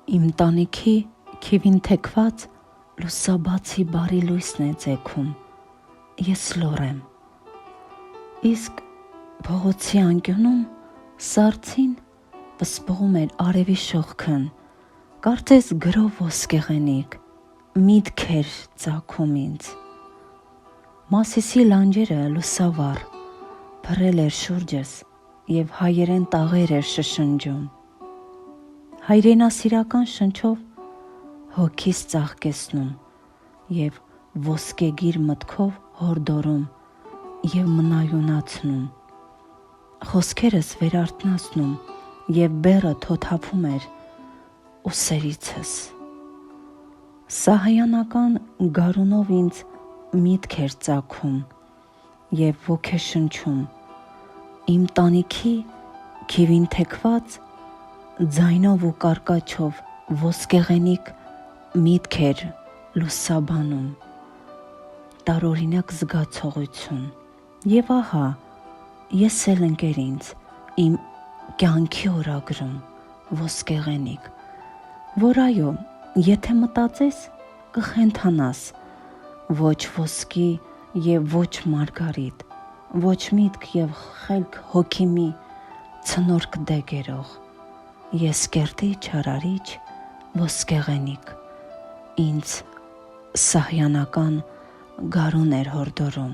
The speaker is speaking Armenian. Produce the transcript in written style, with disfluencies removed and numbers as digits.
Իմ տանիքի քիվին թեքված լուսաբացի բարի լույսն է ձեքում, ես լոր եմ, իսկ փողոցի անկյունում սառցին պսպղում էր արևի շողքն, կարծես գրով ոսկեղենիկ, միտքեր ծագում ինձ։ Մասիսի լանջերը լուսավառ, փռել էր շուրջս և հայերեն տաղեր էր շշնջում։ Հայրենասիրական շնչով հոգիս ծաղկեցնում և ոսկեգիր մտքով հորդորում և մնայունացնում։ Խոսքերս վերարթնացնում և բեռը թոթափում էր ուսերիցս։ Սահայանական գարունով ինձ միտք էր ծագում և ոգեշնչում, իմ տանիքի քիվին թեքված ձայնով ու կարկաչով ոսկեղենիկ միտք էր լուսաբանում, տարօրինակ զգացողություն։ Եվ ահա, ես էլ ընկեր ինձ իմ կյանքի օրագրում ոսկեղենիկ, որ այո, եթե մտածես, կխենթանաս, ոչ ոսկի և ոչ մարգարիտ, ոչ միտք և խելք հոգի մի ցնորք դեգերող, ես կերտի չարարիչ ոսկեղենիկ, ինձ սահյանական գարուն էր հորդորում։